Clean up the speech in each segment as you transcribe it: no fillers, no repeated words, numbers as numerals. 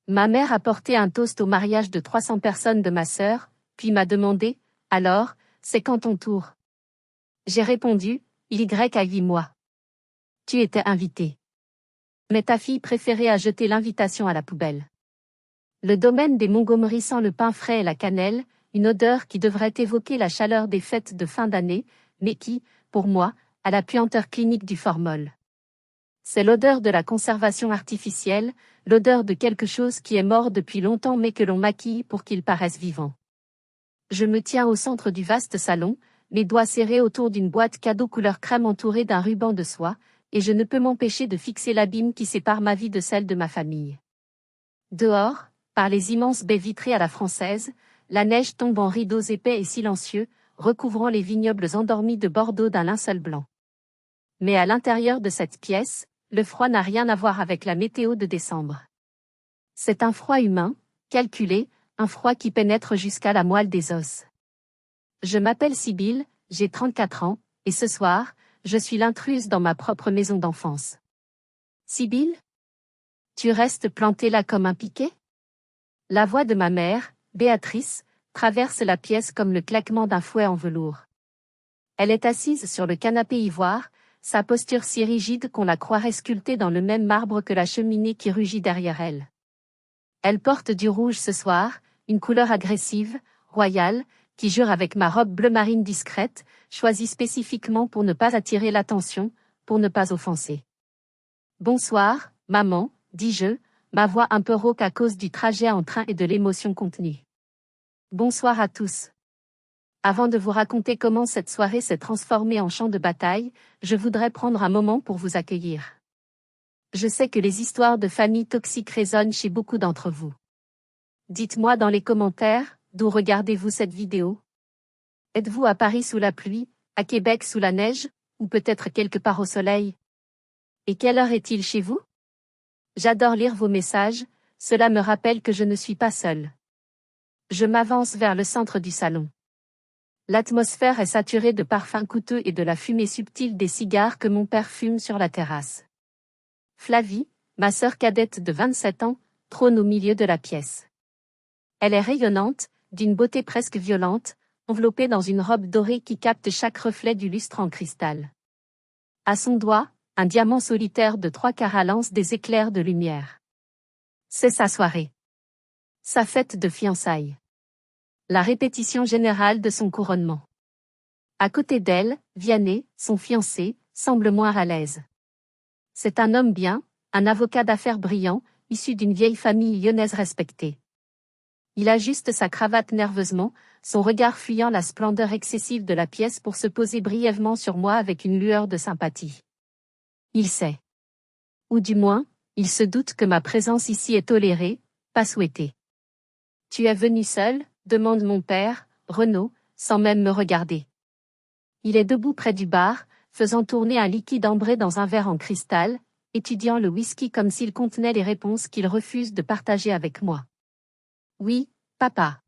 Ma mère a porté un toast au mariage de 300 personnes de ma sœur, puis m'a demandé, « Alors, c'est quand ton tour ?» J'ai répondu, « Il y a 8 mois. » Tu étais invité. Mais ta fille préférait a jeté l'invitation à la poubelle. Le domaine des Montgomery sent le pain frais et la cannelle, une odeur qui devrait évoquer la chaleur des fêtes de fin d'année, mais qui, pour moi, a la puanteur clinique du formol. C'est l'odeur de la conservation artificielle, l'odeur de quelque chose qui est mort depuis longtemps mais que l'on maquille pour qu'il paraisse vivant. Je me tiens au centre du vaste salon, mes doigts serrés autour d'une boîte cadeau couleur crème entourée d'un ruban de soie, et je ne peux m'empêcher de fixer l'abîme qui sépare ma vie de celle de ma famille. Dehors, par les immenses baies vitrées à la française, la neige tombe en rideaux épais et silencieux, recouvrant les vignobles endormis de Bordeaux d'un linceul blanc. Mais à l'intérieur de cette pièce, le froid n'a rien à voir avec la météo de décembre. C'est un froid humain, calculé, un froid qui pénètre jusqu'à la moelle des os. Je m'appelle Sibylle, j'ai 34 ans, et ce soir, je suis l'intruse dans ma propre maison d'enfance. Sibylle? Tu restes plantée là comme un piquet? La voix de ma mère, Béatrice, traverse la pièce comme le claquement d'un fouet en velours. Elle est assise sur le canapé ivoire, sa posture si rigide qu'on la croirait sculptée dans le même marbre que la cheminée qui rugit derrière elle. Elle porte du rouge ce soir, une couleur agressive, royale, qui jure avec ma robe bleu marine discrète, choisie spécifiquement pour ne pas attirer l'attention, pour ne pas offenser. Bonsoir, maman, dis-je, ma voix un peu rauque à cause du trajet en train et de l'émotion contenue. Bonsoir à tous. Avant de vous raconter comment cette soirée s'est transformée en champ de bataille, je voudrais prendre un moment pour vous accueillir. Je sais que les histoires de famille toxiques résonnent chez beaucoup d'entre vous. Dites-moi dans les commentaires, d'où regardez-vous cette vidéo? Êtes-vous à Paris sous la pluie, à Québec sous la neige, ou peut-être quelque part au soleil? Et quelle heure est-il chez vous? J'adore lire vos messages, cela me rappelle que je ne suis pas seule. Je m'avance vers le centre du salon. L'atmosphère est saturée de parfums coûteux et de la fumée subtile des cigares que mon père fume sur la terrasse. Flavie, ma sœur cadette de 27 ans, trône au milieu de la pièce. Elle est rayonnante, d'une beauté presque violente, enveloppée dans une robe dorée qui capte chaque reflet du lustre en cristal. À son doigt, un diamant solitaire de 3 carats lance des éclairs de lumière. C'est sa soirée. Sa fête de fiançailles. La répétition générale de son couronnement. À côté d'elle, Vianney, son fiancé, semble moins à l'aise. C'est un homme bien, un avocat d'affaires brillant, issu d'une vieille famille lyonnaise respectée. Il ajuste sa cravate nerveusement, son regard fuyant la splendeur excessive de la pièce pour se poser brièvement sur moi avec une lueur de sympathie. Il sait. Ou du moins, il se doute que ma présence ici est tolérée, pas souhaitée. « Tu es venu seul ?» demande mon père, Renaud, sans même me regarder. Il est debout près du bar, faisant tourner un liquide ambré dans un verre en cristal, étudiant le whisky comme s'il contenait les réponses qu'il refuse de partager avec moi. Oui, papa.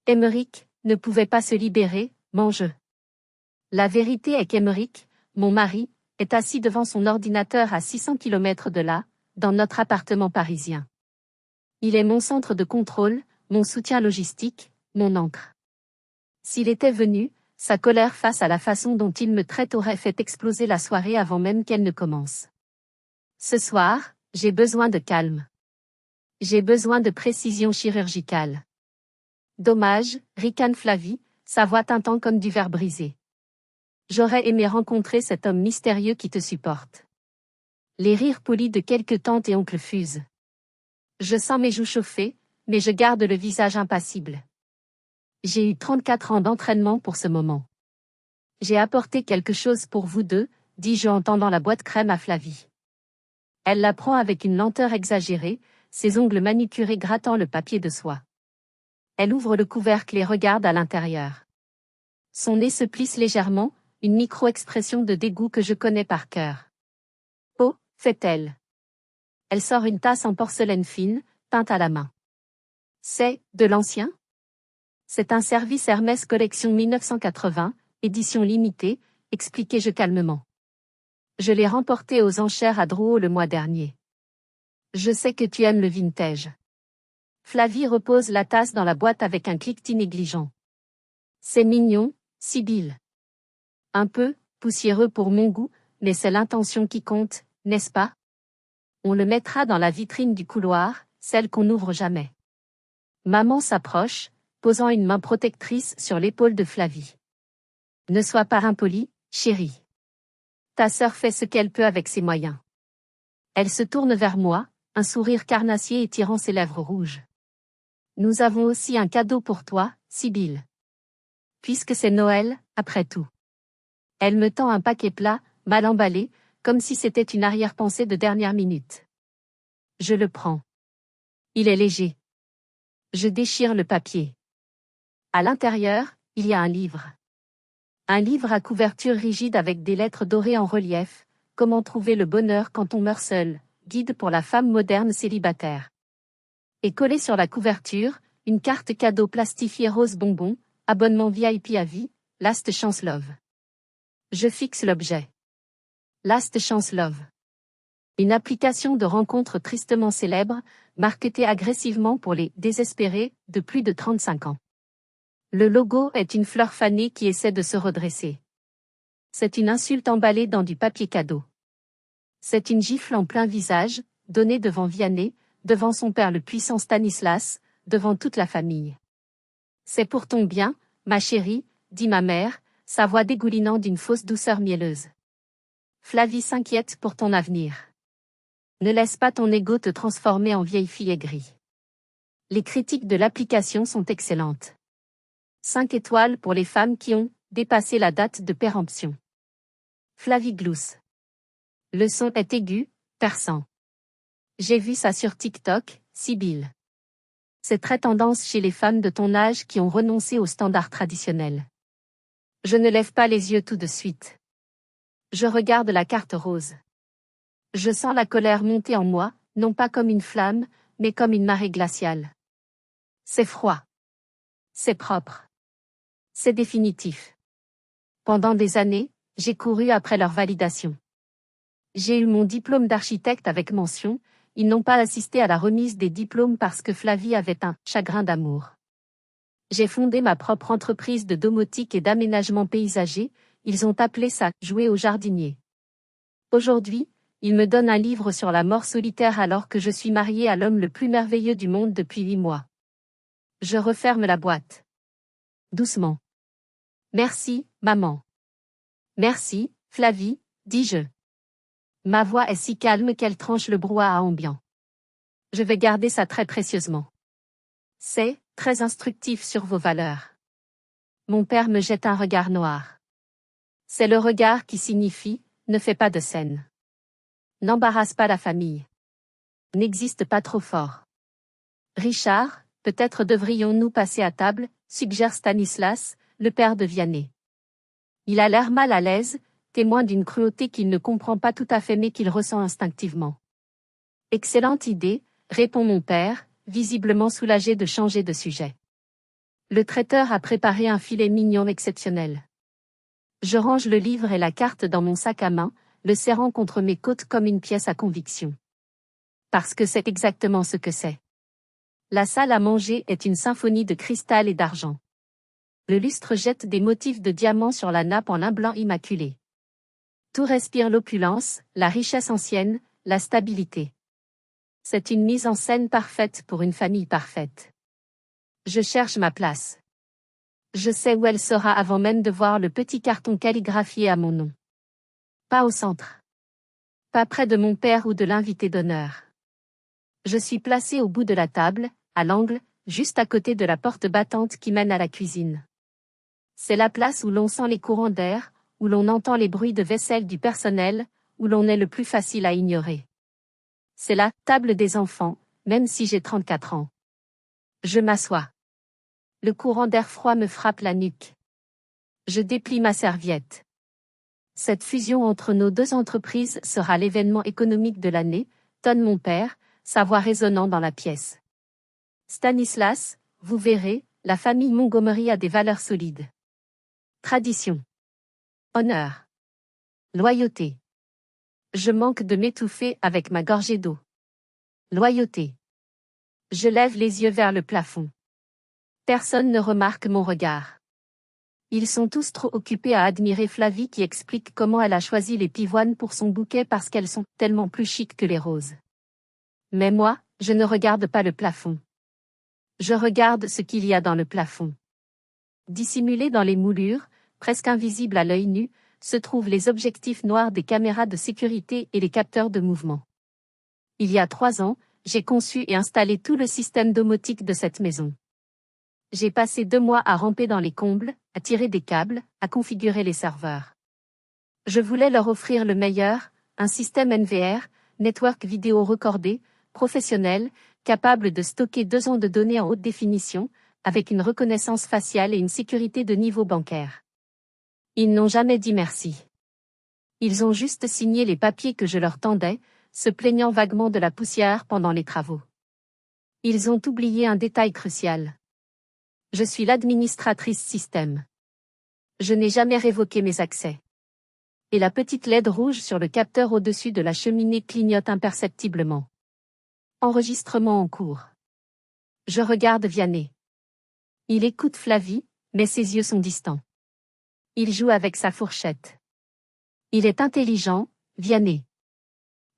Émeric ne pouvait pas se libérer, mange. La vérité est qu'Émeric, mon mari, est assis devant son ordinateur à 600 km de là, dans notre appartement parisien. Il est mon centre de contrôle, mon soutien logistique, mon ancre. S'il était venu, sa colère face à la façon dont il me traite aurait fait exploser la soirée avant même qu'elle ne commence. Ce soir, j'ai besoin de calme. J'ai besoin de précision chirurgicale. Dommage, ricane Flavie, sa voix tintant comme du verre brisé. J'aurais aimé rencontrer cet homme mystérieux qui te supporte. Les rires polis de quelques tantes et oncles fusent. Je sens mes joues chauffer, mais je garde le visage impassible. J'ai eu 34 ans d'entraînement pour ce moment. J'ai apporté quelque chose pour vous deux, dis-je en tendant la boîte crème à Flavie. Elle la prend avec une lenteur exagérée, ses ongles manicurés grattant le papier de soie. Elle ouvre le couvercle et regarde à l'intérieur. Son nez se plisse légèrement, une micro-expression de dégoût que je connais par cœur. Oh, fait-elle. Elle sort une tasse en porcelaine fine, peinte à la main. C'est de l'ancien? C'est un service Hermès collection 1980, édition limitée, expliquai-je calmement. Je l'ai remporté aux enchères à Drouot le mois dernier. Je sais que tu aimes le vintage. Flavie repose la tasse dans la boîte avec un cliquetis négligent. C'est mignon, Sibylle. Un peu poussiéreux pour mon goût, mais c'est l'intention qui compte, n'est-ce pas? On le mettra dans la vitrine du couloir, celle qu'on n'ouvre jamais. Maman s'approche, posant une main protectrice sur l'épaule de Flavie. Ne sois pas impolie, chérie. Ta sœur fait ce qu'elle peut avec ses moyens. Elle se tourne vers moi, un sourire carnassier étirant ses lèvres rouges. Nous avons aussi un cadeau pour toi, Sibylle. Puisque c'est Noël, après tout. Elle me tend un paquet plat, mal emballé, comme si c'était une arrière-pensée de dernière minute. Je le prends. Il est léger. Je déchire le papier. À l'intérieur, il y a un livre. Un livre à couverture rigide avec des lettres dorées en relief, Comment trouver le bonheur quand on meurt seul, guide pour la femme moderne célibataire. Et collé sur la couverture, une carte cadeau plastifiée rose bonbon, abonnement VIP à vie, Last Chance Love. Je fixe l'objet. Last Chance Love. Une application de rencontre tristement célèbre, marketée agressivement pour les désespérés de plus de 35 ans. Le logo est une fleur fanée qui essaie de se redresser. C'est une insulte emballée dans du papier cadeau. C'est une gifle en plein visage, donnée devant Vianney, devant son père le puissant Stanislas, devant toute la famille. C'est pour ton bien, ma chérie, dit ma mère, sa voix dégoulinant d'une fausse douceur mielleuse. Flavie s'inquiète pour ton avenir. Ne laisse pas ton ego te transformer en vieille fille aigrie. Les critiques de l'application sont excellentes. 5 étoiles pour les femmes qui ont dépassé la date de péremption. Flavie glousse. Le son est aigu, perçant. J'ai vu ça sur TikTok, Sibylle. C'est très tendance chez les femmes de ton âge qui ont renoncé aux standards traditionnels. Je ne lève pas les yeux tout de suite. Je regarde la carte rose. Je sens la colère monter en moi, non pas comme une flamme, mais comme une marée glaciale. C'est froid. C'est propre. C'est définitif. Pendant des années, j'ai couru après leur validation. J'ai eu mon diplôme d'architecte avec mention, ils n'ont pas assisté à la remise des diplômes parce que Flavie avait un chagrin d'amour. J'ai fondé ma propre entreprise de domotique et d'aménagement paysager, ils ont appelé ça « jouer au jardinier ». Aujourd'hui, ils me donnent un livre sur la mort solitaire alors que je suis mariée à l'homme le plus merveilleux du monde depuis 8 mois. Je referme la boîte. Doucement. Merci, maman. Merci, Flavie, dis-je. Ma voix est si calme qu'elle tranche le brouhaha ambiant. Je vais garder ça très précieusement. C'est très instructif sur vos valeurs. Mon père me jette un regard noir. C'est le regard qui signifie « ne fais pas de scène ». N'embarrasse pas la famille. N'existe pas trop fort. Richard, peut-être devrions-nous passer à table, suggère Stanislas, le père de Vianney. Il a l'air mal à l'aise, témoin d'une cruauté qu'il ne comprend pas tout à fait mais qu'il ressent instinctivement. Excellente idée, répond mon père, visiblement soulagé de changer de sujet. Le traiteur a préparé un filet mignon exceptionnel. Je range le livre et la carte dans mon sac à main, le serrant contre mes côtes comme une pièce à conviction. Parce que c'est exactement ce que c'est. La salle à manger est une symphonie de cristal et d'argent. Le lustre jette des motifs de diamants sur la nappe en lin blanc immaculé. Tout respire l'opulence, la richesse ancienne, la stabilité. C'est une mise en scène parfaite pour une famille parfaite. Je cherche ma place. Je sais où elle sera avant même de voir le petit carton calligraphié à mon nom. Pas au centre. Pas près de mon père ou de l'invité d'honneur. Je suis placé au bout de la table, à l'angle, juste à côté de la porte battante qui mène à la cuisine. C'est la place où l'on sent les courants d'air, où l'on entend les bruits de vaisselle du personnel, où l'on est le plus facile à ignorer. C'est la table des enfants, même si j'ai 34 ans. Je m'assois. Le courant d'air froid me frappe la nuque. Je déplie ma serviette. Cette fusion entre nos deux entreprises sera l'événement économique de l'année, tonne mon père, sa voix résonnant dans la pièce. Stanislas, vous verrez, la famille Montgomery a des valeurs solides. Tradition. Honneur. Loyauté. Je manque de m'étouffer avec ma gorgée d'eau. Loyauté. Je lève les yeux vers le plafond. Personne ne remarque mon regard. Ils sont tous trop occupés à admirer Flavie qui explique comment elle a choisi les pivoines pour son bouquet parce qu'elles sont tellement plus chics que les roses. Mais moi, je ne regarde pas le plafond. Je regarde ce qu'il y a dans le plafond. Dissimulés dans les moulures, presque invisibles à l'œil nu, se trouvent les objectifs noirs des caméras de sécurité et les capteurs de mouvement. Il y a 3 ans, j'ai conçu et installé tout le système domotique de cette maison. J'ai passé 2 mois à ramper dans les combles, à tirer des câbles, à configurer les serveurs. Je voulais leur offrir le meilleur, un système NVR, Network Vidéo Recordé, professionnel, capable de stocker 2 ans de données en haute définition, avec une reconnaissance faciale et une sécurité de niveau bancaire. Ils n'ont jamais dit merci. Ils ont juste signé les papiers que je leur tendais, se plaignant vaguement de la poussière pendant les travaux. Ils ont oublié un détail crucial. Je suis l'administratrice système. Je n'ai jamais révoqué mes accès. Et la petite LED rouge sur le capteur au-dessus de la cheminée clignote imperceptiblement. Enregistrement en cours. Je regarde Vianney. Il écoute Flavie, mais ses yeux sont distants. Il joue avec sa fourchette. Il est intelligent, Vianney.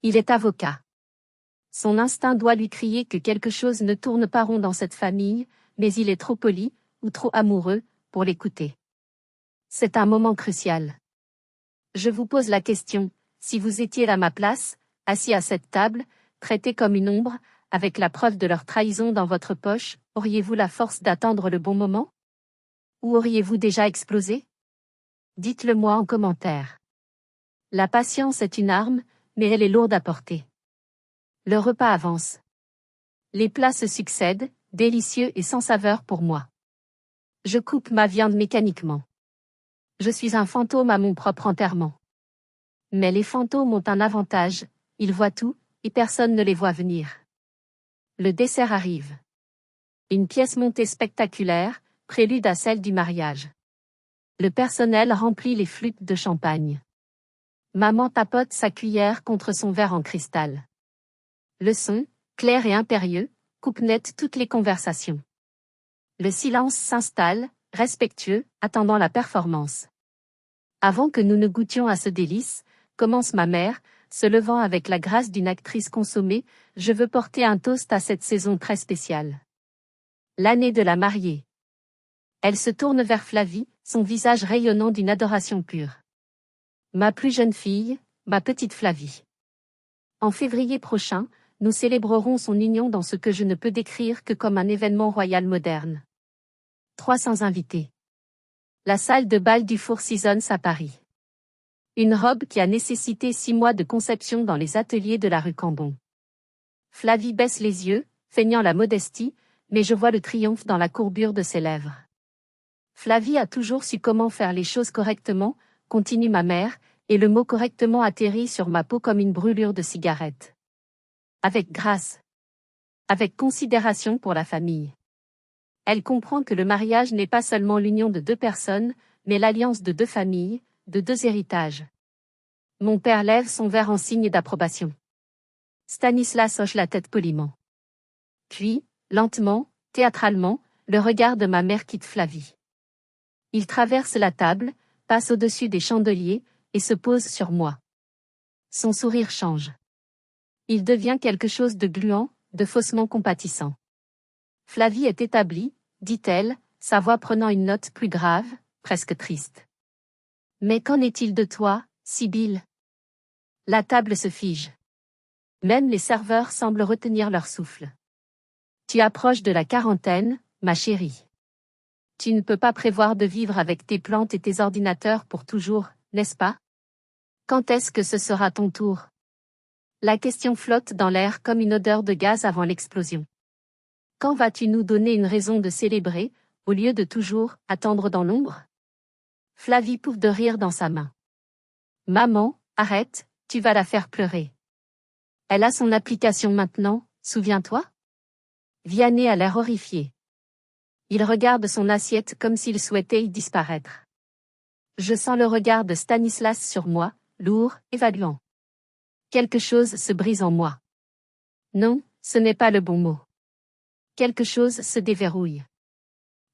Il est avocat. Son instinct doit lui crier que quelque chose ne tourne pas rond dans cette famille, mais il est trop poli, ou trop amoureux, pour l'écouter. C'est un moment crucial. Je vous pose la question, si vous étiez à ma place, assis à cette table, traité comme une ombre, avec la preuve de leur trahison dans votre poche, auriez-vous la force d'attendre le bon moment? Ou auriez-vous déjà explosé? Dites-le moi en commentaire. La patience est une arme, mais elle est lourde à porter. Le repas avance. Les plats se succèdent, délicieux et sans saveur pour moi. Je coupe ma viande mécaniquement. Je suis un fantôme à mon propre enterrement. Mais les fantômes ont un avantage, ils voient tout, et personne ne les voit venir. Le dessert arrive. Une pièce montée spectaculaire, prélude à celle du mariage. Le personnel remplit les flûtes de champagne. Maman tapote sa cuillère contre son verre en cristal. Le son, clair et impérieux, coupe net toutes les conversations. Le silence s'installe, respectueux, attendant la performance. Avant que nous ne goûtions à ce délice, commence ma mère, se levant avec la grâce d'une actrice consommée, je veux porter un toast à cette saison très spéciale. L'année de la mariée. Elle se tourne vers Flavie, son visage rayonnant d'une adoration pure. Ma plus jeune fille, ma petite Flavie. En février prochain, nous célébrerons son union dans ce que je ne peux décrire que comme un événement royal moderne. 300 invités. La salle de bal du Four Seasons à Paris. Une robe qui a nécessité 6 mois de conception dans les ateliers de la rue Cambon. Flavie baisse les yeux, feignant la modestie, mais je vois le triomphe dans la courbure de ses lèvres. Flavie a toujours su comment faire les choses correctement, continue ma mère, et le mot correctement atterrit sur ma peau comme une brûlure de cigarette. Avec grâce. Avec considération pour la famille. Elle comprend que le mariage n'est pas seulement l'union de 2 personnes, mais l'alliance de 2 familles, de 2 héritages. Mon père lève son verre en signe d'approbation. Stanislas hoche la tête poliment. Puis, lentement, théâtralement, le regard de ma mère quitte Flavie. Il traverse la table, passe au-dessus des chandeliers, et se pose sur moi. Son sourire change. Il devient quelque chose de gluant, de faussement compatissant. Flavie est établie, dit-elle, sa voix prenant une note plus grave, presque triste. Mais qu'en est-il de toi, Sibylle? La table se fige. Même les serveurs semblent retenir leur souffle. Tu approches de la quarantaine, ma chérie. Tu ne peux pas prévoir de vivre avec tes plantes et tes ordinateurs pour toujours, n'est-ce pas? Quand est-ce que ce sera ton tour? La question flotte dans l'air comme une odeur de gaz avant l'explosion. Quand vas-tu nous donner une raison de célébrer, au lieu de toujours attendre dans l'ombre? Flavie pouffe de rire dans sa main. Maman, arrête, tu vas la faire pleurer. Elle a son application maintenant, souviens-toi? Vianney a l'air horrifié. Il regarde son assiette comme s'il souhaitait y disparaître. Je sens le regard de Stanislas sur moi, lourd, évaluant. Quelque chose se brise en moi. Non, ce n'est pas le bon mot. Quelque chose se déverrouille.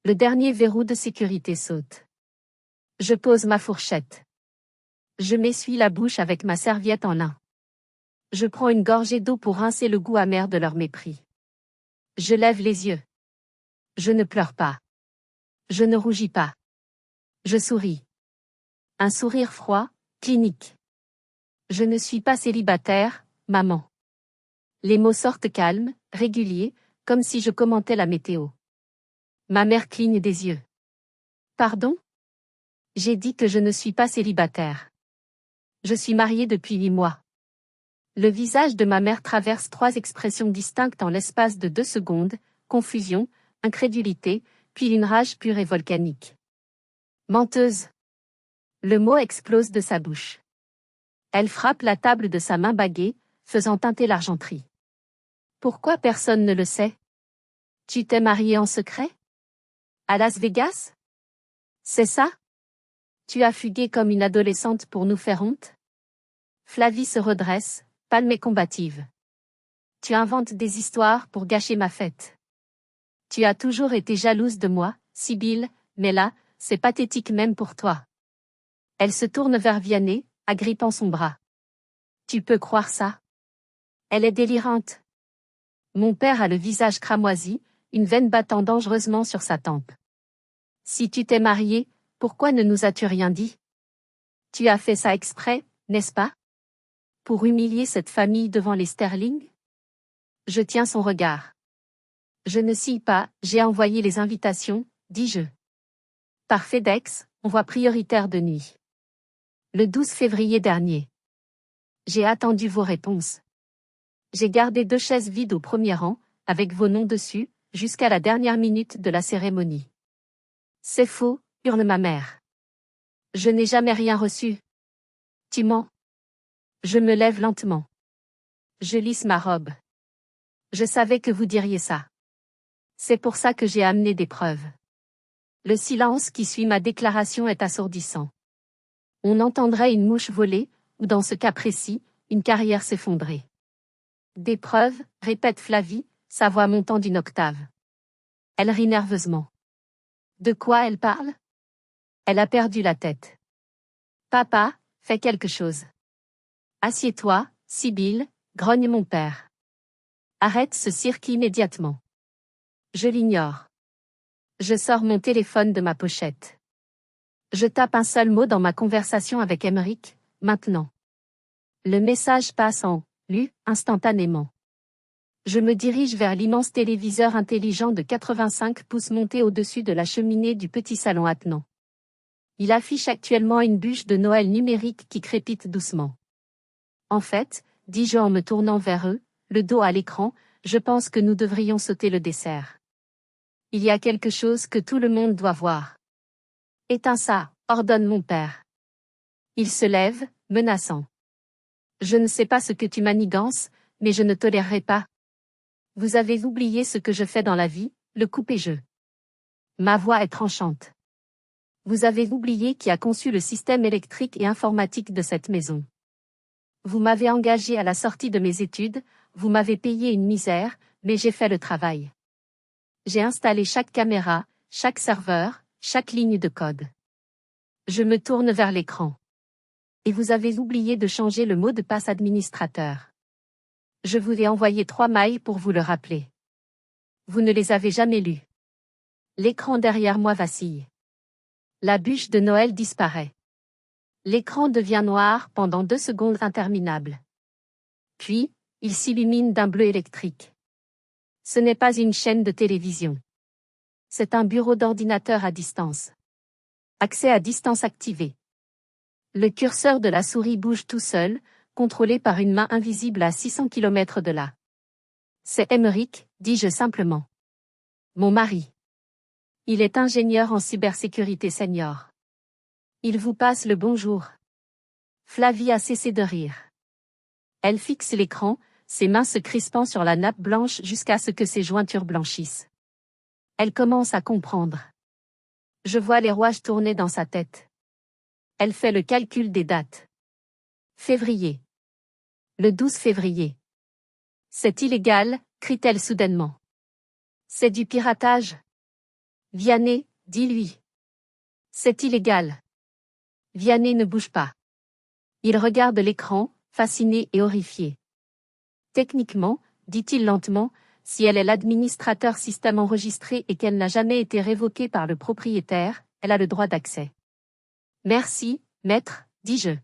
Le dernier verrou de sécurité saute. Je pose ma fourchette. Je m'essuie la bouche avec ma serviette en lin. Je prends une gorgée d'eau pour rincer le goût amer de leur mépris. Je lève les yeux. Je ne pleure pas. Je ne rougis pas. Je souris. Un sourire froid, clinique. Je ne suis pas célibataire, maman. Les mots sortent calmes, réguliers, comme si je commentais la météo. Ma mère cligne des yeux. Pardon? J'ai dit que je ne suis pas célibataire. Je suis mariée depuis 8 mois. Le visage de ma mère traverse 3 expressions distinctes en l'espace de 2 secondes, confusion, incrédulité, puis une rage pure et volcanique. Menteuse. Le mot explose de sa bouche. Elle frappe la table de sa main baguée, faisant teinter l'argenterie. Pourquoi personne ne le sait? Tu t'es mariée en secret? À Las Vegas? C'est ça? Tu as fugué comme une adolescente pour nous faire honte? Flavie se redresse, palme et combative. Tu inventes des histoires pour gâcher ma fête. Tu as toujours été jalouse de moi, Sibylle, mais là, c'est pathétique même pour toi. Elle se tourne vers Vianney, agrippant son bras. Tu peux croire ça? Elle est délirante. Mon père a le visage cramoisi, une veine battant dangereusement sur sa tempe. Si tu t'es marié, pourquoi ne nous as-tu rien dit? Tu as fait ça exprès, n'est-ce pas? Pour humilier cette famille devant les Sterling? Je tiens son regard. Je ne scie pas, j'ai envoyé les invitations, dis-je. Par FedEx, envoi prioritaire de nuit. Le 12 février dernier. J'ai attendu vos réponses. J'ai gardé 2 chaises vides au premier rang, avec vos noms dessus, jusqu'à la dernière minute de la cérémonie. C'est faux, hurle ma mère. Je n'ai jamais rien reçu. Tu mens. Je me lève lentement. Je lisse ma robe. Je savais que vous diriez ça. C'est pour ça que j'ai amené des preuves. Le silence qui suit ma déclaration est assourdissant. On entendrait une mouche voler, ou dans ce cas précis, une carrière s'effondrer. Des preuves, répète Flavie, sa voix montant d'une octave. Elle rit nerveusement. De quoi elle parle? Elle a perdu la tête. Papa, fais quelque chose. Assieds-toi, Sibylle, grogne mon père. Arrête ce cirque immédiatement. Je l'ignore. Je sors mon téléphone de ma pochette. Je tape un seul mot dans ma conversation avec Emeric, maintenant. Le message passe en lu instantanément. Je me dirige vers l'immense téléviseur intelligent de 85 pouces monté au-dessus de la cheminée du petit salon attenant. Il affiche actuellement une bûche de Noël numérique qui crépite doucement. En fait, dis-je en me tournant vers eux, le dos à l'écran, je pense que nous devrions sauter le dessert. Il y a quelque chose que tout le monde doit voir. Éteins ça, ordonne mon père. Il se lève, menaçant. Je ne sais pas ce que tu manigances, mais je ne tolérerai pas. Vous avez oublié ce que je fais dans la vie, le coupe-et-jeu. Ma voix est tranchante. Vous avez oublié qui a conçu le système électrique et informatique de cette maison. Vous m'avez engagé à la sortie de mes études, vous m'avez payé une misère, mais j'ai fait le travail. J'ai installé chaque caméra, chaque serveur, chaque ligne de code. Je me tourne vers l'écran. Et vous avez oublié de changer le mot de passe administrateur. Je vous ai envoyé 3 mails pour vous le rappeler. Vous ne les avez jamais lus. L'écran derrière moi vacille. La bûche de Noël disparaît. L'écran devient noir pendant 2 secondes interminables. Puis, il s'illumine d'un bleu électrique. Ce n'est pas une chaîne de télévision. C'est un bureau d'ordinateur à distance. Accès à distance activé. Le curseur de la souris bouge tout seul, contrôlé par une main invisible à 600 km de là. C'est Emeric, dis-je simplement. Mon mari. Il est ingénieur en cybersécurité senior. Il vous passe le bonjour. Flavie a cessé de rire. Elle fixe l'écran, ses mains se crispant sur la nappe blanche jusqu'à ce que ses jointures blanchissent. Elle commence à comprendre. Je vois les rouages tourner dans sa tête. Elle fait le calcul des dates. Février. Le 12 février. C'est illégal, crie-t-elle soudainement. C'est du piratage. Vianney, dis-lui. C'est illégal. Vianney ne bouge pas. Il regarde l'écran, fasciné et horrifié. Techniquement, dit-il lentement, si elle est l'administrateur système enregistré et qu'elle n'a jamais été révoquée par le propriétaire, elle a le droit d'accès. Merci, maître, dis-je.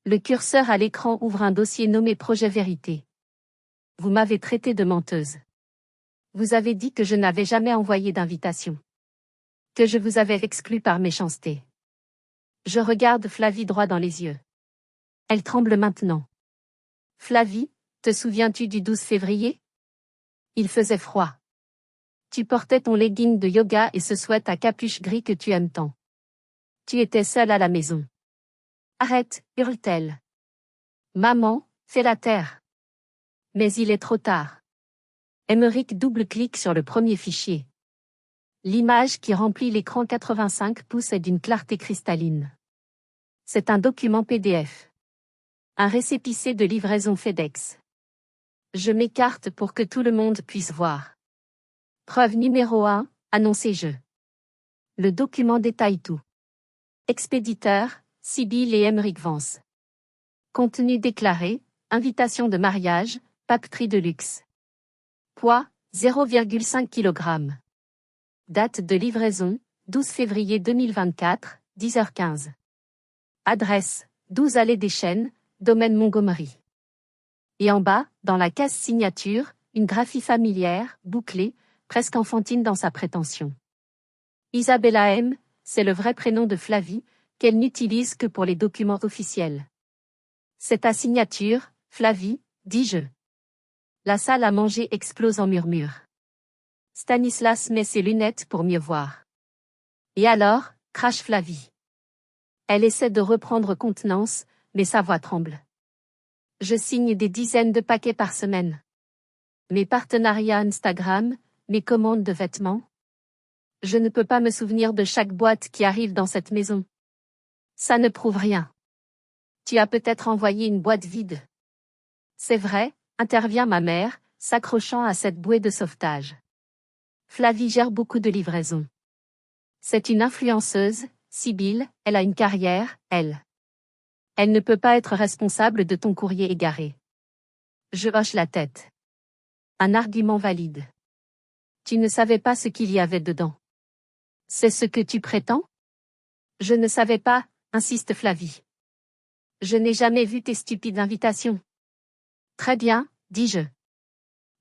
Le curseur à l'écran ouvre un dossier nommé Projet Vérité. Vous m'avez traité de menteuse. Vous avez dit que je n'avais jamais envoyé d'invitation. Que je vous avais exclu par méchanceté. Je regarde Flavie droit dans les yeux. Elle tremble maintenant. Flavie, te souviens-tu du 12 février? Il faisait froid. Tu portais ton legging de yoga et ce sweat à capuche gris que tu aimes tant. Tu étais seule à la maison. Arrête, hurle-t-elle. Maman, fais la terre. Mais il est trop tard. Émeric double-clique sur le premier fichier. L'image qui remplit l'écran 85 pouces est d'une clarté cristalline. C'est un document PDF. Un récépissé de livraison FedEx. Je m'écarte pour que tout le monde puisse voir. Preuve numéro 1, annoncez-je. Le document détaille tout. Expéditeur, Sibylle et Émeric Vance. Contenu déclaré, invitation de mariage, papeterie de luxe. Poids, 0,5 kg. Date de livraison, 12 février 2024, 10h15. Adresse, 12 allée des Chênes, domaine Montgomery. Et en bas, dans la case signature, une graphie familière, bouclée, presque enfantine dans sa prétention. Isabella M, c'est le vrai prénom de Flavie, qu'elle n'utilise que pour les documents officiels. C'est ta signature, Flavie, dis-je. La salle à manger explose en murmures. Stanislas met ses lunettes pour mieux voir. Et alors, crache Flavie. Elle essaie de reprendre contenance, mais sa voix tremble. Je signe des dizaines de paquets par semaine. Mes partenariats Instagram, mes commandes de vêtements. Je ne peux pas me souvenir de chaque boîte qui arrive dans cette maison. Ça ne prouve rien. Tu as peut-être envoyé une boîte vide. C'est vrai, intervient ma mère, s'accrochant à cette bouée de sauvetage. Flavie gère beaucoup de livraisons. C'est une influenceuse, Sibylle, elle a une carrière, elle. Elle ne peut pas être responsable de ton courrier égaré. Je hoche la tête. Un argument valide. Tu ne savais pas ce qu'il y avait dedans. C'est ce que tu prétends? Je ne savais pas, insiste Flavie. Je n'ai jamais vu tes stupides invitations. Très bien, dis-je.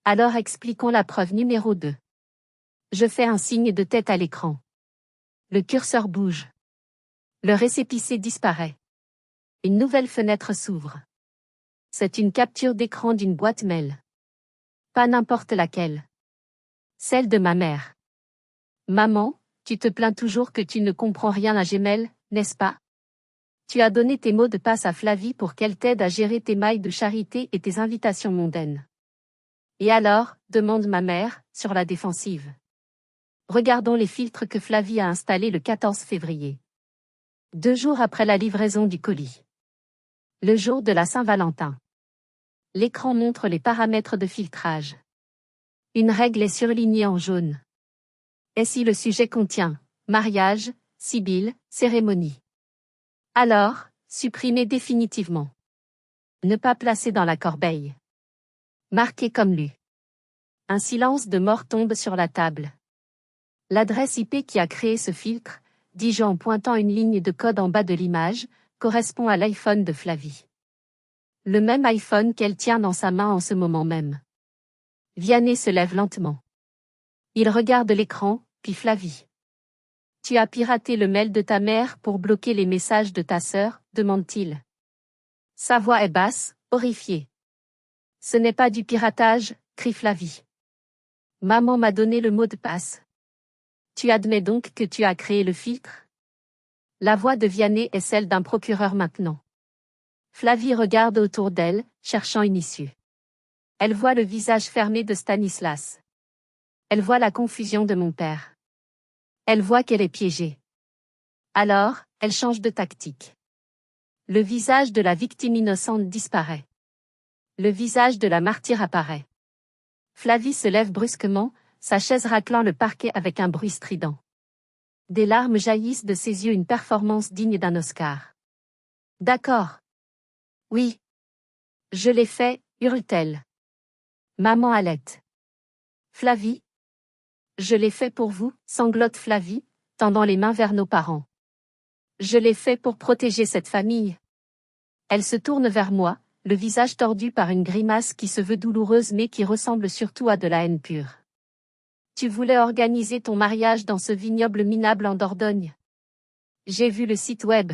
Alors expliquons la preuve numéro 2. Je fais un signe de tête à l'écran. Le curseur bouge. Le récépissé disparaît. Une nouvelle fenêtre s'ouvre. C'est une capture d'écran d'une boîte mail. Pas n'importe laquelle. Celle de ma mère. Maman, tu te plains toujours que tu ne comprends rien à Gmail, n'est-ce pas? Tu as donné tes mots de passe à Flavie pour qu'elle t'aide à gérer tes mails de charité et tes invitations mondaines. Et alors, demande ma mère, sur la défensive. Regardons les filtres que Flavie a installés le 14 février. 2 jours après la livraison du colis. Le jour de la Saint-Valentin. L'écran montre les paramètres de filtrage. Une règle est surlignée en jaune. Et si le sujet contient mariage, Sibylle, cérémonie. Alors, supprimer définitivement. Ne pas placer dans la corbeille. Marqué comme lu. Un silence de mort tombe sur la table. L'adresse IP qui a créé ce filtre, dis-je en pointant une ligne de code en bas de l'image, correspond à l'iPhone de Flavie. Le même iPhone qu'elle tient dans sa main en ce moment même. Vianney se lève lentement. Il regarde l'écran, puis Flavie. Tu as piraté le mail de ta mère pour bloquer les messages de ta sœur, demande-t-il. Sa voix est basse, horrifiée. Ce n'est pas du piratage, crie Flavie. Maman m'a donné le mot de passe. Tu admets donc que tu as créé le filtre? La voix de Vianney est celle d'un procureur maintenant. Flavie regarde autour d'elle, cherchant une issue. Elle voit le visage fermé de Stanislas. Elle voit la confusion de mon père. Elle voit qu'elle est piégée. Alors, elle change de tactique. Le visage de la victime innocente disparaît. Le visage de la martyre apparaît. Flavie se lève brusquement, sa chaise raclant le parquet avec un bruit strident. Des larmes jaillissent de ses yeux, une performance digne d'un Oscar. D'accord. Oui. Je l'ai fait, hurle-t-elle. Maman halète. Flavie. Je l'ai fait pour vous, sanglote Flavie, tendant les mains vers nos parents. Je l'ai fait pour protéger cette famille. Elle se tourne vers moi, le visage tordu par une grimace qui se veut douloureuse mais qui ressemble surtout à de la haine pure. Tu voulais organiser ton mariage dans ce vignoble minable en Dordogne. J'ai vu le site web.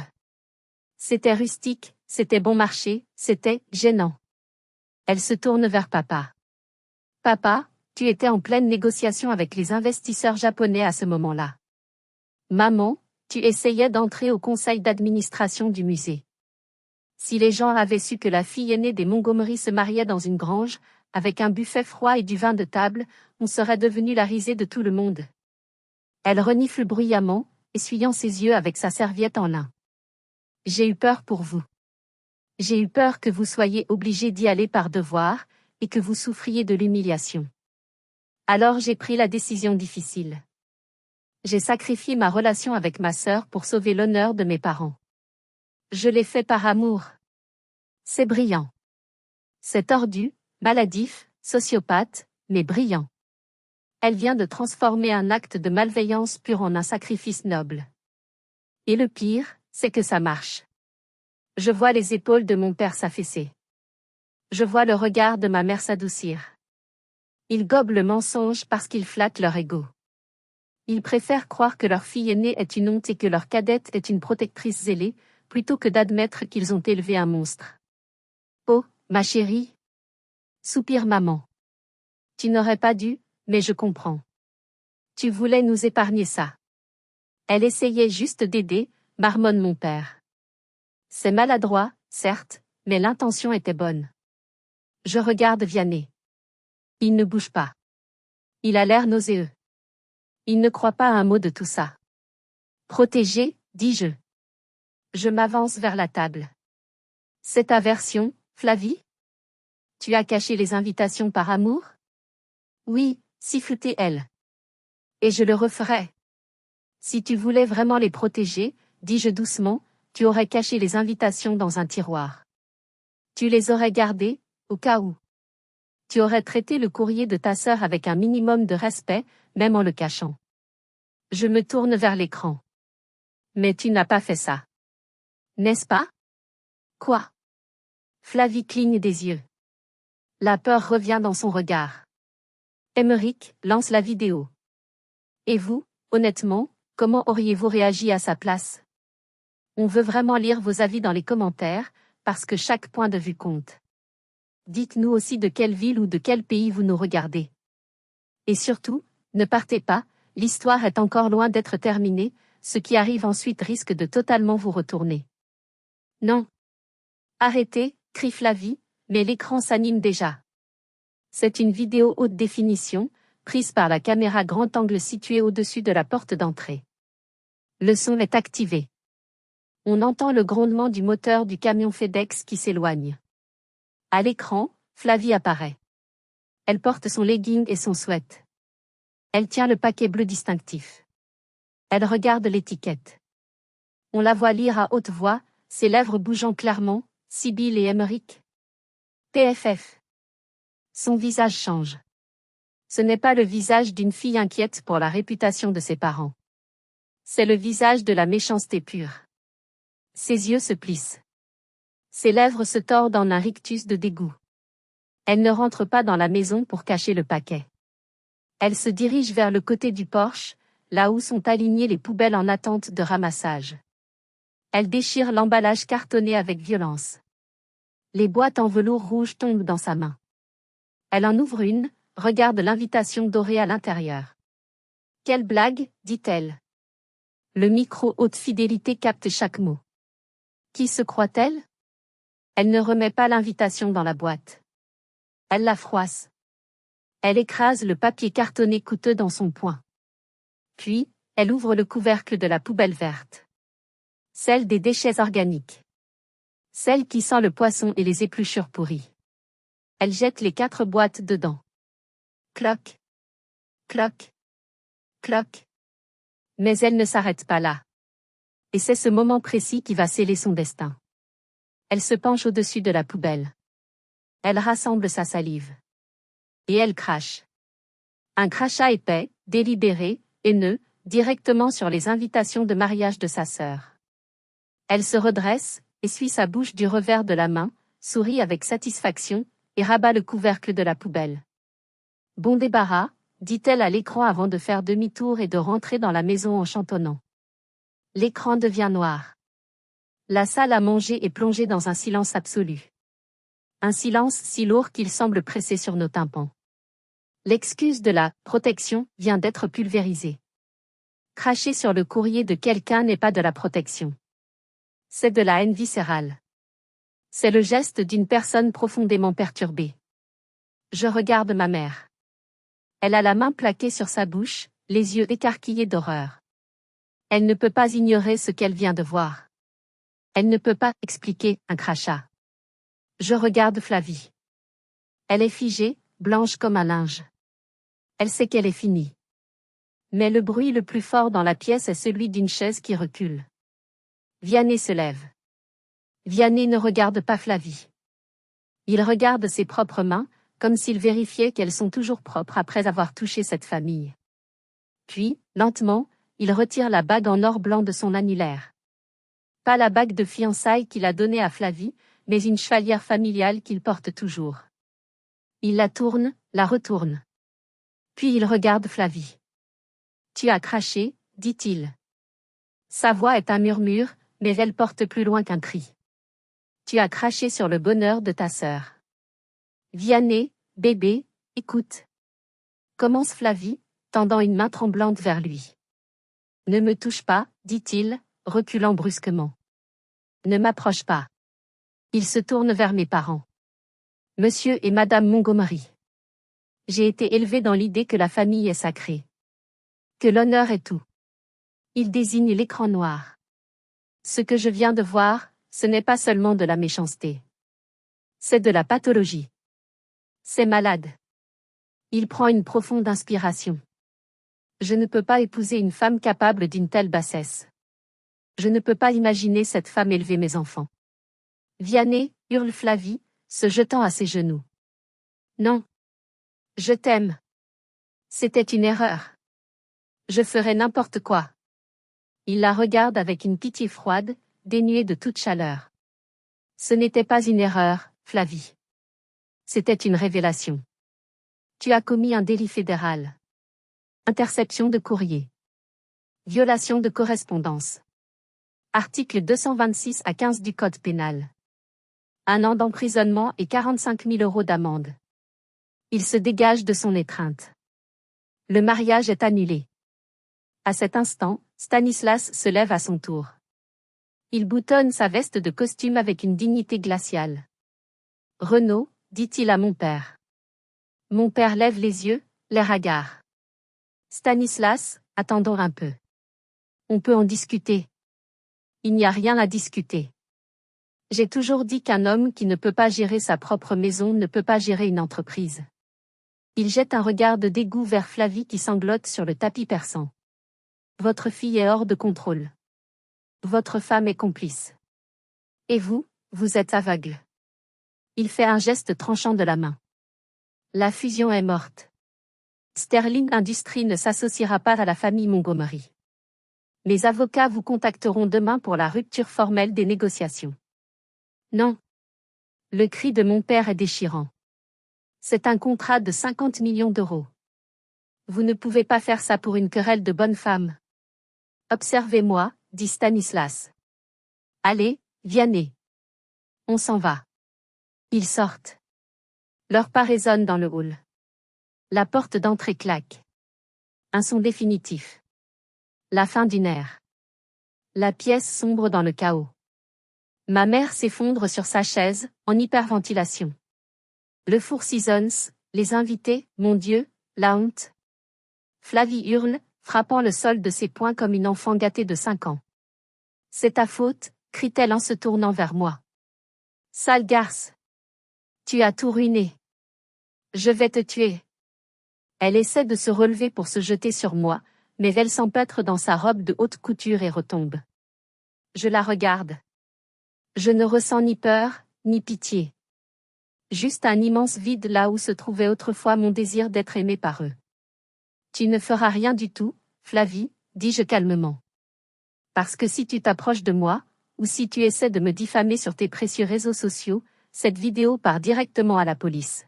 C'était rustique, c'était bon marché, c'était gênant. Elle se tourne vers papa. Papa, tu étais en pleine négociation avec les investisseurs japonais à ce moment-là. Maman, tu essayais d'entrer au conseil d'administration du musée. Si les gens avaient su que la fille aînée des Montgomery se mariait dans une grange, avec un buffet froid et du vin de table, on serait devenu la risée de tout le monde. Elle renifle bruyamment, essuyant ses yeux avec sa serviette en lin. J'ai eu peur pour vous. J'ai eu peur que vous soyez obligés d'y aller par devoir, et que vous souffriez de l'humiliation. Alors j'ai pris la décision difficile. J'ai sacrifié ma relation avec ma sœur pour sauver l'honneur de mes parents. Je l'ai fait par amour. C'est brillant. C'est tordu, maladif, sociopathe, mais brillant. Elle vient de transformer un acte de malveillance pure en un sacrifice noble. Et le pire, c'est que ça marche. Je vois les épaules de mon père s'affaisser. Je vois le regard de ma mère s'adoucir. Ils gobent le mensonge parce qu'ils flattent leur ego. Ils préfèrent croire que leur fille aînée est une honte et que leur cadette est une protectrice zélée, plutôt que d'admettre qu'ils ont élevé un monstre. Oh, ma chérie. Soupire maman. Tu n'aurais pas dû, mais je comprends. Tu voulais nous épargner ça. Elle essayait juste d'aider, marmonne mon père. C'est maladroit, certes, mais l'intention était bonne. Je regarde Vianney. Il ne bouge pas. Il a l'air nauséeux. Il ne croit pas à un mot de tout ça. Protégé, dis-je. Je m'avance vers la table. C'est ta version, Flavie? Tu as caché les invitations par amour? Oui, sifflotait-elle. Et je le referai. Si tu voulais vraiment les protéger, dis-je doucement, tu aurais caché les invitations dans un tiroir. Tu les aurais gardées, au cas où. Tu aurais traité le courrier de ta sœur avec un minimum de respect, même en le cachant. Je me tourne vers l'écran. Mais tu n'as pas fait ça. N'est-ce pas? Quoi? Flavie cligne des yeux. La peur revient dans son regard. Émeric lance la vidéo. Et vous, honnêtement, comment auriez-vous réagi à sa place? On veut vraiment lire vos avis dans les commentaires, parce que chaque point de vue compte. Dites-nous aussi de quelle ville ou de quel pays vous nous regardez. Et surtout, ne partez pas, l'histoire est encore loin d'être terminée, ce qui arrive ensuite risque de totalement vous retourner. Non. Arrêtez, crie Flavie, mais l'écran s'anime déjà. C'est une vidéo haute définition, prise par la caméra grand angle située au-dessus de la porte d'entrée. Le son est activé. On entend le grondement du moteur du camion FedEx qui s'éloigne. À l'écran, Flavie apparaît. Elle porte son legging et son sweat. Elle tient le paquet bleu distinctif. Elle regarde l'étiquette. On la voit lire à haute voix, ses lèvres bougeant clairement, Sibylle et Émeric. PFF. Son visage change. Ce n'est pas le visage d'une fille inquiète pour la réputation de ses parents. C'est le visage de la méchanceté pure. Ses yeux se plissent. Ses lèvres se tordent en un rictus de dégoût. Elle ne rentre pas dans la maison pour cacher le paquet. Elle se dirige vers le côté du porche, là où sont alignées les poubelles en attente de ramassage. Elle déchire l'emballage cartonné avec violence. Les boîtes en velours rouge tombent dans sa main. Elle en ouvre une, regarde l'invitation dorée à l'intérieur. Quelle blague, dit-elle. Le micro haute fidélité capte chaque mot. Qui se croit-elle? Elle ne remet pas l'invitation dans la boîte. Elle la froisse. Elle écrase le papier cartonné coûteux dans son poing. Puis, elle ouvre le couvercle de la poubelle verte. Celle des déchets organiques. Celle qui sent le poisson et les épluchures pourries. Elle jette les 4 boîtes dedans. Cloc. Cloc. Cloc. Mais elle ne s'arrête pas là. Et c'est ce moment précis qui va sceller son destin. Elle se penche au-dessus de la poubelle. Elle rassemble sa salive. Et elle crache. Un crachat épais, délibéré, haineux, directement sur les invitations de mariage de sa sœur. Elle se redresse, essuie sa bouche du revers de la main, sourit avec satisfaction, et rabat le couvercle de la poubelle. Bon débarras, dit-elle à l'écran avant de faire demi-tour et de rentrer dans la maison en chantonnant. L'écran devient noir. La salle à manger est plongée dans un silence absolu. Un silence si lourd qu'il semble presser sur nos tympans. L'excuse de la « protection » vient d'être pulvérisée. Cracher sur le courrier de quelqu'un n'est pas de la protection. C'est de la haine viscérale. C'est le geste d'une personne profondément perturbée. Je regarde ma mère. Elle a la main plaquée sur sa bouche, les yeux écarquillés d'horreur. Elle ne peut pas ignorer ce qu'elle vient de voir. Elle ne peut pas expliquer un crachat. Je regarde Flavie. Elle est figée, blanche comme un linge. Elle sait qu'elle est finie. Mais le bruit le plus fort dans la pièce est celui d'une chaise qui recule. Vianney se lève. Vianney ne regarde pas Flavie. Il regarde ses propres mains, comme s'il vérifiait qu'elles sont toujours propres après avoir touché cette famille. Puis, lentement, il retire la bague en or blanc de son annulaire. Pas la bague de fiançailles qu'il a donnée à Flavie, mais une chevalière familiale qu'il porte toujours. Il la tourne, la retourne. Puis il regarde Flavie. « Tu as craché, dit-il. » Sa voix est un murmure, mais elle porte plus loin qu'un cri. « Tu as craché sur le bonheur de ta sœur. » « Vianney, bébé, écoute. » Commence Flavie, tendant une main tremblante vers lui. « Ne me touche pas, dit-il, reculant brusquement. Ne m'approche pas. » Il se tourne vers mes parents. « Monsieur et Madame Montgomery. J'ai été élevé dans l'idée que la famille est sacrée. Que l'honneur est tout. » Il désigne l'écran noir. « Ce que je viens de voir, ce n'est pas seulement de la méchanceté. C'est de la pathologie. C'est malade. » Il prend une profonde inspiration. « Je ne peux pas épouser une femme capable d'une telle bassesse. Je ne peux pas imaginer cette femme élever mes enfants. » « Vianney, » hurle Flavie, se jetant à ses genoux. « Non. Je t'aime. C'était une erreur. Je ferais n'importe quoi. » Il la regarde avec une pitié froide, dénuée de toute chaleur. « Ce n'était pas une erreur, Flavie. C'était une révélation. Tu as commis un délit fédéral. Interception de courrier. Violation de correspondance. Article 226 à 15 du Code pénal. 1 an d'emprisonnement et 45 000 € d'amende. Il se dégage de son étreinte. Le mariage est annulé. À cet instant, Stanislas se lève à son tour. Il boutonne sa veste de costume avec une dignité glaciale. « Renaud, » dit-il à mon père. Mon père lève les yeux, l'air hagard. Stanislas, attendons un peu. On peut en discuter. Il n'y a rien à discuter. J'ai toujours dit qu'un homme qui ne peut pas gérer sa propre maison ne peut pas gérer une entreprise. Il jette un regard de dégoût vers Flavie qui sanglote sur le tapis persan. Votre fille est hors de contrôle. Votre femme est complice. Et vous, vous êtes aveugle. Il fait un geste tranchant de la main. La fusion est morte. Sterling Industries ne s'associera pas à la famille Montgomery. Mes avocats vous contacteront demain pour la rupture formelle des négociations. Non. Le cri de mon père est déchirant. C'est un contrat de 50 millions d'euros. Vous ne pouvez pas faire ça pour une querelle de bonne femme. Observez-moi, dit Stanislas. Allez, Vianney. On s'en va. Ils sortent. Leur pas résonne dans le hall. La porte d'entrée claque. Un son définitif. La fin d'une ère. La pièce sombre dans le chaos. Ma mère s'effondre sur sa chaise, en hyperventilation. Le Four Seasons, les invités, mon Dieu, la honte. Flavie hurle, frappant le sol de ses poings comme une enfant gâtée de 5 ans. C'est ta faute, crie-t-elle en se tournant vers moi. Sale garce. Tu as tout ruiné. Je vais te tuer. Elle essaie de se relever pour se jeter sur moi, mais elle s'empêtre dans sa robe de haute couture et retombe. Je la regarde. Je ne ressens ni peur, ni pitié. Juste un immense vide là où se trouvait autrefois mon désir d'être aimé par eux. Tu ne feras rien du tout, Flavie, dis-je calmement. Parce que si tu t'approches de moi, ou si tu essaies de me diffamer sur tes précieux réseaux sociaux, cette vidéo part directement à la police.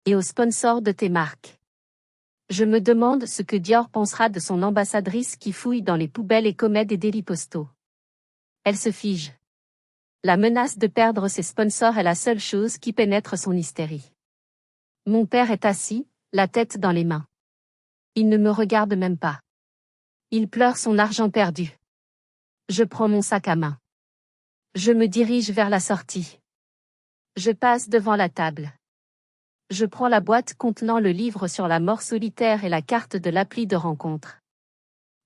Et aux sponsors de tes marques. Je me demande ce que Dior pensera de son ambassadrice qui fouille dans les poubelles et commet des délits postaux. Elle se fige. La menace de perdre ses sponsors est la seule chose qui pénètre son hystérie. Mon père est assis, la tête dans les mains. Il ne me regarde même pas. Il pleure son argent perdu. Je prends mon sac à main. Je me dirige vers la sortie. Je passe devant la table. Je prends la boîte contenant le livre sur la mort solitaire et la carte de l'appli de rencontre.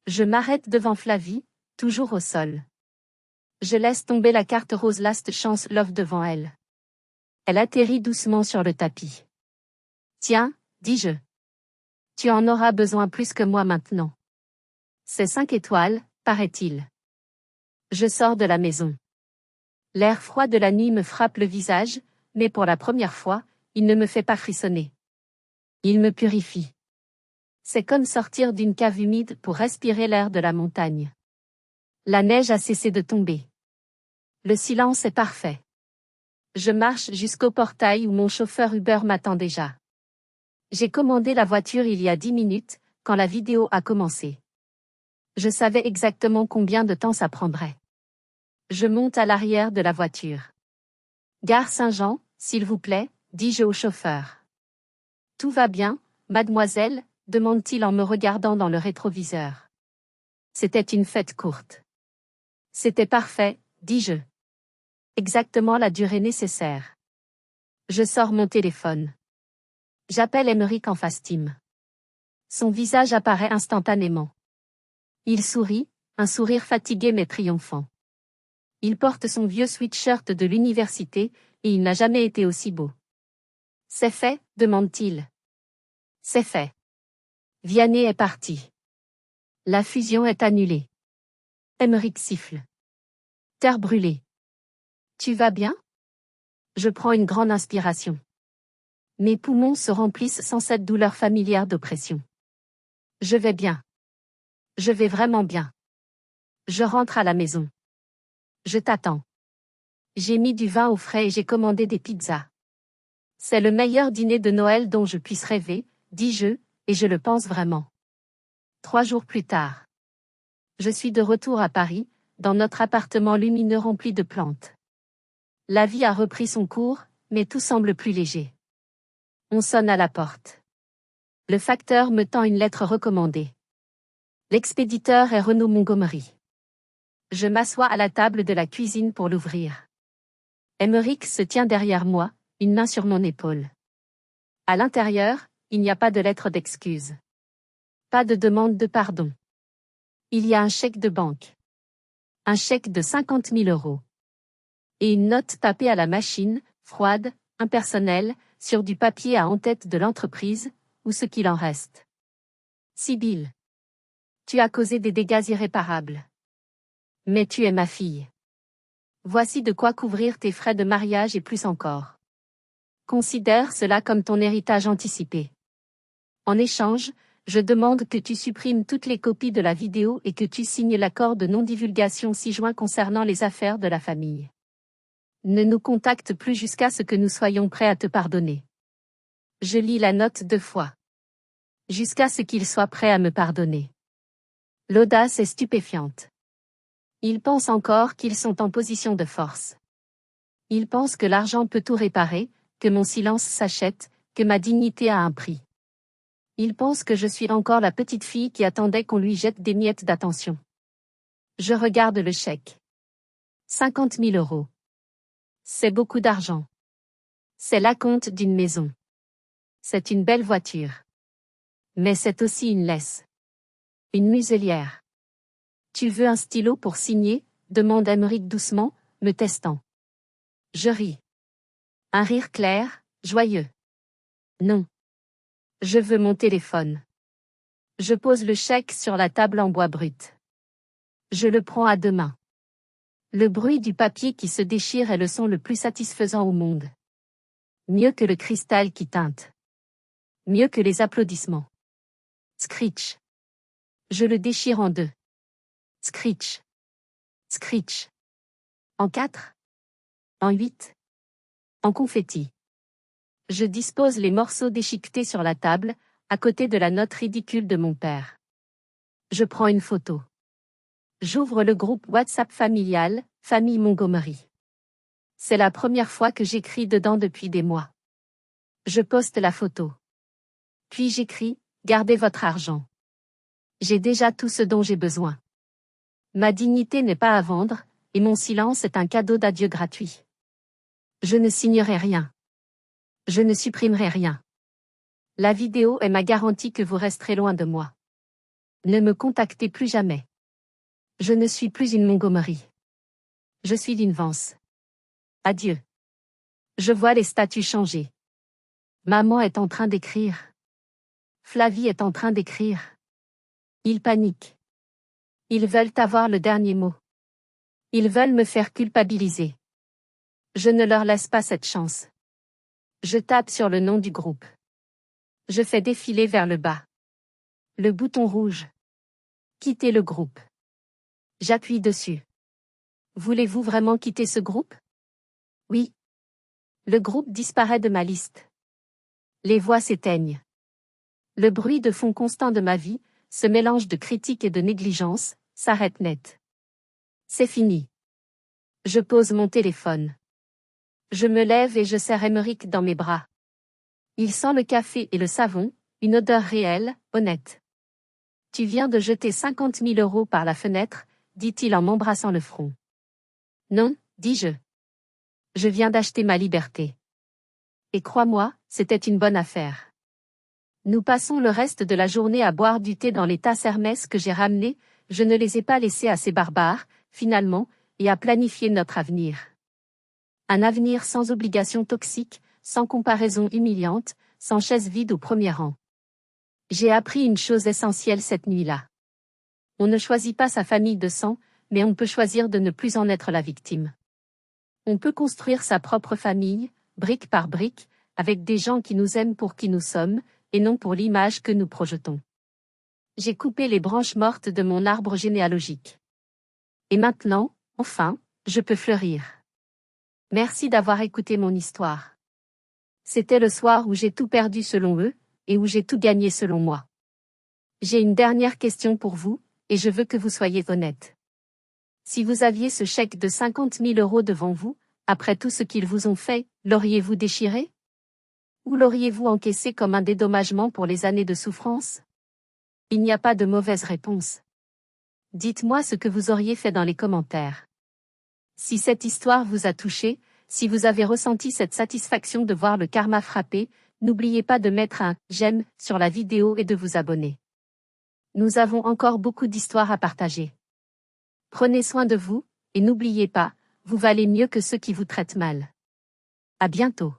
Je m'arrête devant Flavie, toujours au sol. Je laisse tomber la carte rose Last Chance Love devant elle. Elle atterrit doucement sur le tapis. Tiens, dis-je. Tu en auras besoin plus que moi maintenant. C'est 5 étoiles, paraît-il. Je sors de la maison. L'air froid de la nuit me frappe le visage, mais pour la première fois, il ne me fait pas frissonner. Il me purifie. C'est comme sortir d'une cave humide pour respirer l'air de la montagne. La neige a cessé de tomber. Le silence est parfait. Je marche jusqu'au portail où mon chauffeur Uber m'attend déjà. J'ai commandé la voiture il y a 10 minutes, quand la vidéo a commencé. Je savais exactement combien de temps ça prendrait. Je monte à l'arrière de la voiture. Gare Saint-Jean, s'il vous plaît, dis-je au chauffeur. Tout va bien, mademoiselle, demande-t-il en me regardant dans le rétroviseur. C'était une fête courte. C'était parfait, dis-je. Exactement la durée nécessaire. Je sors mon téléphone. J'appelle Émeric en FaceTime. Son visage apparaît instantanément. Il sourit, un sourire fatigué mais triomphant. Il porte son vieux sweatshirt de l'université, et il n'a jamais été aussi beau. C'est fait, demande-t-il. C'est fait. Vianney est parti. La fusion est annulée. Émeric siffle. Terre brûlée. Tu vas bien? Je prends une grande inspiration. Mes poumons se remplissent sans cette douleur familière d'oppression. Je vais bien. Je vais vraiment bien. Je rentre à la maison. Je t'attends. J'ai mis du vin au frais et j'ai commandé des pizzas. C'est le meilleur dîner de Noël dont je puisse rêver, dis-je, et je le pense vraiment. 3 jours plus tard. Je suis de retour à Paris, dans notre appartement lumineux rempli de plantes. La vie a repris son cours, mais tout semble plus léger. On sonne à la porte. Le facteur me tend une lettre recommandée. L'expéditeur est Renaud Montgomery. Je m'assois à la table de la cuisine pour l'ouvrir. Émeric se tient derrière moi, une main sur mon épaule. À l'intérieur, il n'y a pas de lettre d'excuse. Pas de demande de pardon. Il y a un chèque de banque. Un chèque de 50 000 €. Et une note tapée à la machine, froide, impersonnelle, sur du papier à en-tête de l'entreprise, ou ce qu'il en reste. Sibylle. Tu as causé des dégâts irréparables. Mais tu es ma fille. Voici de quoi couvrir tes frais de mariage et plus encore. Considère cela comme ton héritage anticipé. En échange, je demande que tu supprimes toutes les copies de la vidéo et que tu signes l'accord de non-divulgation ci-joint concernant les affaires de la famille. Ne nous contacte plus jusqu'à ce que nous soyons prêts à te pardonner. Je lis la note 2 fois. Jusqu'à ce qu'il soit prêt à me pardonner. L'audace est stupéfiante. Ils pensent encore qu'ils sont en position de force. Ils pensent que l'argent peut tout réparer, que mon silence s'achète, que ma dignité a un prix. Ils pensent que je suis encore la petite fille qui attendait qu'on lui jette des miettes d'attention. Je regarde le chèque. 50 000 €. C'est beaucoup d'argent. C'est l'acompte d'une maison. C'est une belle voiture. Mais c'est aussi une laisse. Une muselière. Tu veux un stylo pour signer? Demande Émeric doucement, me testant. Je ris. Un rire clair, joyeux. Non. Je veux mon téléphone. Je pose le chèque sur la table en bois brut. Je le prends à deux mains. Le bruit du papier qui se déchire est le son le plus satisfaisant au monde. Mieux que le cristal qui teinte. Mieux que les applaudissements. Screech. Je le déchire en deux. Screech. Screech. En 4. En 8. En confetti. Je dispose les morceaux déchiquetés sur la table, à côté de la note ridicule de mon père. Je prends une photo. J'ouvre le groupe WhatsApp familial, Famille Montgomery. C'est la première fois que j'écris dedans depuis des mois. Je poste la photo. Puis j'écris, gardez votre argent. J'ai déjà tout ce dont j'ai besoin. Ma dignité n'est pas à vendre, et mon silence est un cadeau d'adieu gratuit. Je ne signerai rien. Je ne supprimerai rien. La vidéo est ma garantie que vous resterez loin de moi. Ne me contactez plus jamais. Je ne suis plus une Montgomery. Je suis d'une Vance. Adieu. Je vois les statuts changer. Maman est en train d'écrire. Flavie est en train d'écrire. Ils paniquent. Ils veulent avoir le dernier mot. Ils veulent me faire culpabiliser. Je ne leur laisse pas cette chance. Je tape sur le nom du groupe. Je fais défiler vers le bas. Le bouton rouge. Quitter le groupe. J'appuie dessus. Voulez-vous vraiment quitter ce groupe? Oui. Le groupe disparaît de ma liste. Les voix s'éteignent. Le bruit de fond constant de ma vie, ce mélange de critique et de négligence, s'arrête net. C'est fini. Je pose mon téléphone. Je me lève et je serre Émeric dans mes bras. Il sent le café et le savon, une odeur réelle, honnête. Tu viens de jeter 50 000 € par la fenêtre, dit-il en m'embrassant le front. Non, dis-je. Je viens d'acheter ma liberté. Et crois-moi, c'était une bonne affaire. Nous passons le reste de la journée à boire du thé dans les tasses Hermès que j'ai ramenées, je ne les ai pas laissées à ces barbares, finalement, et à planifier notre avenir. Un avenir sans obligations toxiques, sans comparaison humiliante, sans chaise vide au premier rang. J'ai appris une chose essentielle cette nuit-là. On ne choisit pas sa famille de sang, mais on peut choisir de ne plus en être la victime. On peut construire sa propre famille, brique par brique, avec des gens qui nous aiment pour qui nous sommes, et non pour l'image que nous projetons. J'ai coupé les branches mortes de mon arbre généalogique. Et maintenant, enfin, je peux fleurir. Merci d'avoir écouté mon histoire. C'était le soir où j'ai tout perdu selon eux, et où j'ai tout gagné selon moi. J'ai une dernière question pour vous, et je veux que vous soyez honnête. Si vous aviez ce chèque de 50 000 € devant vous, après tout ce qu'ils vous ont fait, l'auriez-vous déchiré? Ou l'auriez-vous encaissé comme un dédommagement pour les années de souffrance? Il n'y a pas de mauvaise réponse. Dites-moi ce que vous auriez fait dans les commentaires. Si cette histoire vous a touché, si vous avez ressenti cette satisfaction de voir le karma frapper, n'oubliez pas de mettre un « j'aime » sur la vidéo et de vous abonner. Nous avons encore beaucoup d'histoires à partager. Prenez soin de vous, et n'oubliez pas, vous valez mieux que ceux qui vous traitent mal. À bientôt.